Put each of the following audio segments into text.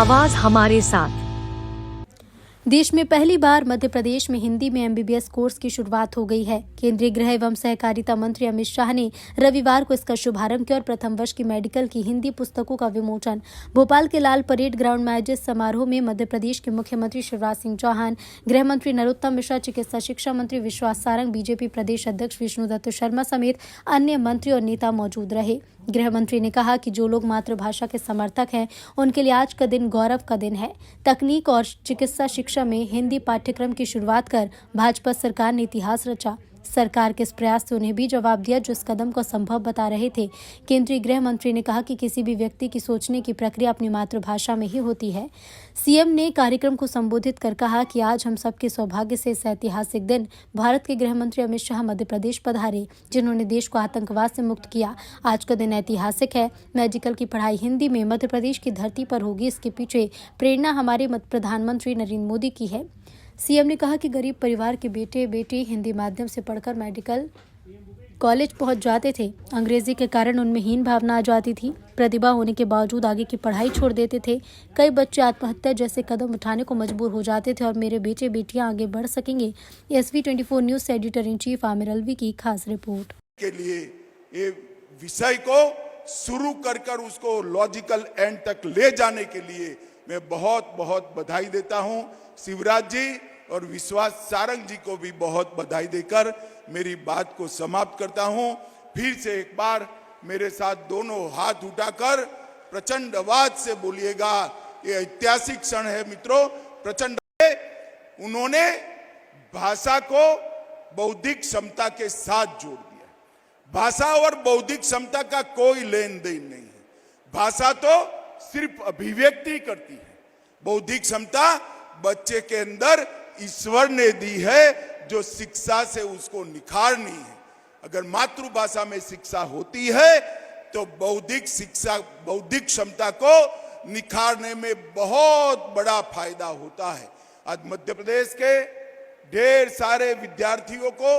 आवाज हमारे साथ। देश में पहली बार मध्य प्रदेश में हिंदी में एमबीबीएस कोर्स की शुरुआत हो गई है। केंद्रीय गृह एवं सहकारिता मंत्री अमित शाह ने रविवार को इसका शुभारंभ किया और प्रथम वर्ष की मेडिकल की हिंदी पुस्तकों का विमोचन भोपाल के लाल परेड ग्राउंड में आयोजित समारोह में मध्य प्रदेश के मुख्यमंत्री शिवराज सिंह चौहान, गृह मंत्री नरोत्तम मिश्रा, चिकित्सा शिक्षा मंत्री विश्वास सारंग, बीजेपी प्रदेश अध्यक्ष विष्णुदत्त शर्मा समेत अन्य मंत्री और नेता मौजूद रहे। गृह मंत्री ने कहा कि जो लोग मातृभाषा के समर्थक हैं उनके लिए आज का दिन गौरव का दिन है। तकनीक और चिकित्सा शिक्षा में हिंदी पाठ्यक्रम की शुरुआत कर भाजपा सरकार ने इतिहास रचा। सरकार के इस प्रयास से उन्हें भी जवाब दिया जो इस कदम को संभव बता रहे थे। केंद्रीय गृह मंत्री ने कहा कि किसी भी व्यक्ति की सोचने की प्रक्रिया अपनी मातृभाषा में ही होती है। सीएम ने कार्यक्रम को संबोधित कर कहा कि आज हम सबके सौभाग्य से इस ऐतिहासिक दिन भारत के गृह मंत्री अमित शाह मध्य प्रदेश पधारे, जिन्होंने देश को आतंकवाद से मुक्त किया। आज का दिन ऐतिहासिक है। मेडिकल की पढ़ाई हिंदी में मध्य प्रदेश की धरती पर होगी। इसके पीछे प्रेरणा हमारे प्रधानमंत्री नरेंद्र मोदी की है। सीएम ने कहा कि गरीब परिवार के बेटे हिंदी माध्यम से पढ़कर मेडिकल कॉलेज पहुंच जाते थे। अंग्रेजी के कारण उनमें हीन भावना आ जाती थी। प्रतिभा होने के बावजूद आगे की पढ़ाई छोड़ देते थे। कई बच्चे आत्महत्या जैसे कदम उठाने को मजबूर हो जाते थे और मेरे बेटे बेटियां आगे बढ़ सकेंगे। SV24 न्यूज से editor in chief Aamir Alvi की खास रिपोर्ट। के लिए ये विषय को शुरू कर उसको लॉजिकल एंड तक ले जाने के लिए मैं बहुत बहुत बधाई देता हूं। शिवराज जी और विश्वास सारंग जी को भी बहुत बधाई देकर मेरी बात को समाप्त करता हूं। फिर से एक बार मेरे साथ दोनों हाथ उठाकर प्रचंड आवाज से बोलिएगा। ये ऐतिहासिक क्षण है मित्रों। प्रचंड उन्होंने भाषा को बौद्धिक क्षमता के साथ जोड़ दिया। भाषा और बौद्धिक क्षमता का कोई लेन देन नहीं है। भाषा तो सिर्फ अभिव्यक्ति करती है। बौद्धिक क्षमता बच्चे के अंदर ईश्वर ने दी है जो शिक्षा से उसको निखारनी है। अगर मातृभाषा में शिक्षा होती है तो बौद्धिक क्षमता को निखारने में बहुत बड़ा फायदा होता है। आज मध्य प्रदेश के ढेर सारे विद्यार्थियों को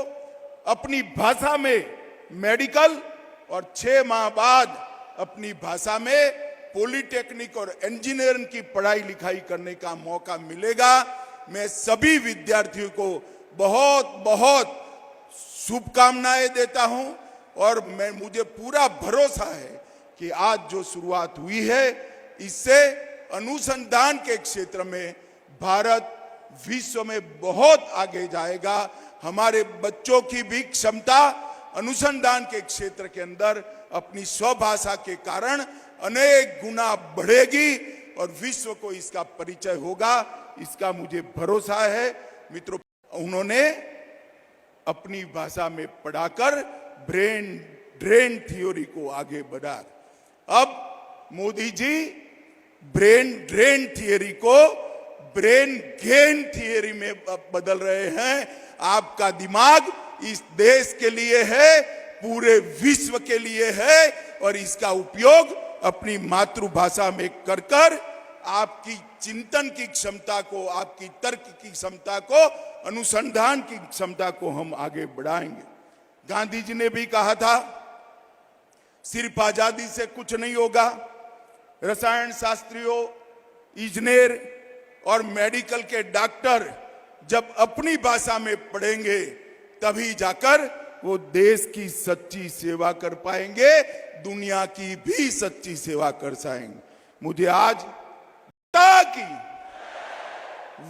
अपनी भाषा में मेडिकल और 6 माह बाद अपनी भाषा में पॉलिटेक्निक और इंजीनियरिंग की पढ़ाई लिखाई करने का मौका मिलेगा। मैं सभी विद्यार्थियों को बहुत बहुत शुभकामनाएं देता हूं और मुझे पूरा भरोसा है कि आज जो शुरुआत हुई है इससे अनुसंधान के क्षेत्र में भारत विश्व में बहुत आगे जाएगा। हमारे बच्चों की भी क्षमता अनुसंधान के क्षेत्र के अंदर अपनी स्वभाषा के कारण अनेक गुना बढ़ेगी और विश्व को इसका परिचय होगा, इसका मुझे भरोसा है। मित्रों, उन्होंने अपनी भाषा में पढ़ाकर ब्रेन ड्रेन थ्योरी को आगे बढ़ा। अब Modi ji brain drain theory को ब्रेन गेन थ्योरी में बदल रहे हैं। आपका दिमाग इस देश के लिए है, पूरे विश्व के लिए है और इसका उपयोग अपनी मातृभाषा में कर आपकी चिंतन की क्षमता को, आपकी तर्क की क्षमता को, अनुसंधान की क्षमता को हम आगे बढ़ाएंगे। गांधी जी ने भी कहा था सिर्फ आजादी से कुछ नहीं होगा। रसायन शास्त्रियों, इंजीनियर और मेडिकल के डॉक्टर जब अपनी भाषा में पढ़ेंगे तभी जाकर वो देश की सच्ची सेवा कर पाएंगे, दुनिया की भी सच्ची सेवा कर पाएंगे। मुझे आज की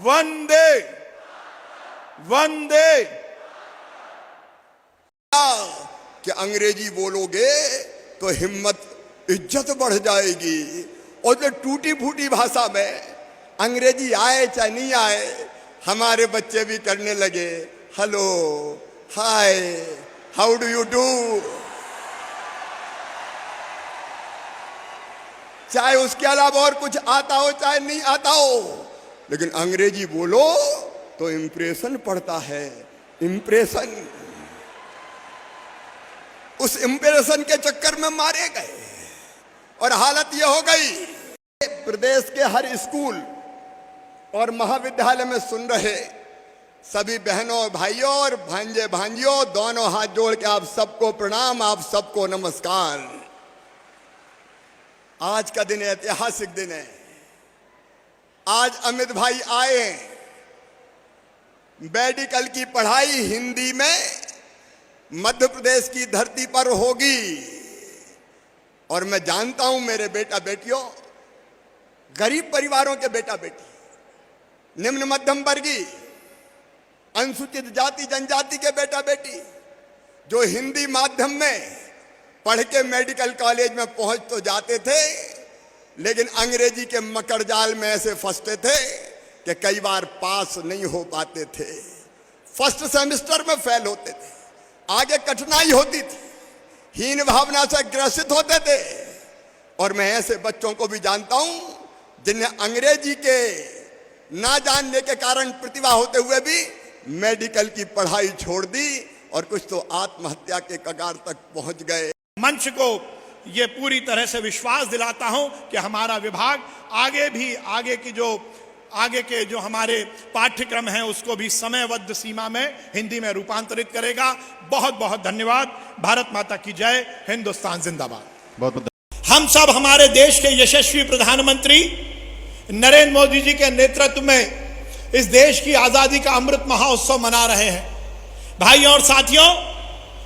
वंदे वंदे कि अंग्रेजी बोलोगे तो हिम्मत, इज्जत बढ़ जाएगी। और जो टूटी फूटी भाषा में अंग्रेजी आए चाहे नहीं आए, हमारे बच्चे भी करने लगे hello, hi, how do you do. चाहे उसके अलावा और कुछ आता हो चाहे नहीं आता हो, लेकिन अंग्रेजी बोलो तो इंप्रेशन पड़ता है। इंप्रेशन, उस इंप्रेशन के चक्कर में मारे गए और हालत यह हो गई। प्रदेश के हर स्कूल और महाविद्यालय में सुन रहे सभी बहनों भाइयों और भांजे भांजियों, दोनों हाथ जोड़ के आप सबको प्रणाम, आप सबको नमस्कार। आज का दिन ऐतिहासिक दिन है। आज अमित भाई आए हैं, मेडिकल की पढ़ाई हिंदी में मध्य प्रदेश की धरती पर होगी। और मैं जानता हूं मेरे बेटा बेटियों, गरीब परिवारों के बेटा बेटी, निम्न मध्यम वर्गीय, अनुसूचित जाति जनजाति के बेटा बेटी जो हिंदी माध्यम में पढ़ के मेडिकल कॉलेज में पहुंच तो जाते थे, लेकिन अंग्रेजी के मकर जाल में ऐसे फंसते थे कि कई बार पास नहीं हो पाते थे, फर्स्ट सेमेस्टर में फेल होते थे, आगे कठिनाई होती थी, हीन भावना से ग्रसित होते थे। और मैं ऐसे बच्चों को भी जानता हूं जिन्हें अंग्रेजी के ना जानने के कारण प्रतिभा होते हुए भी मेडिकल की पढ़ाई छोड़ दी और कुछ तो आत्महत्या के कगार तक पहुंच गए। मंच को ये पूरी तरह से विश्वास दिलाता हूं कि हमारा विभाग आगे के जो हमारे पाठ्यक्रम हैं उसको भी समयबद्ध सीमा में हिंदी में रूपांतरित करेगा। बहुत बहुत धन्यवाद। भारत माता की जय। हिंदुस्तान जिंदाबाद। बहुत बहुत हम सब हमारे देश के यशस्वी प्रधानमंत्री नरेंद्र मोदी जी के नेतृत्व में इस देश की आजादी का अमृत महोत्सव मना रहे हैं। भाइयों और साथियों,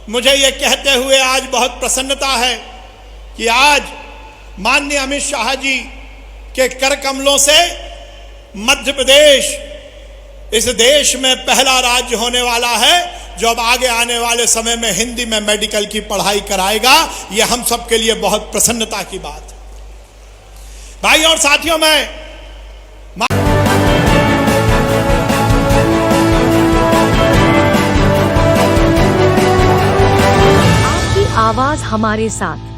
मुझे यह कहते हुए आज बहुत प्रसन्नता है कि आज माननीय अमित शाह जी के कर कमलों से मध्य प्रदेश इस देश में पहला राज्य होने वाला है जो अब आगे आने वाले समय में हिंदी में मेडिकल की पढ़ाई कराएगा। यह हम सब के लिए बहुत प्रसन्नता की बात है। भाइयों और साथियों, आपकी आवाज हमारे साथ।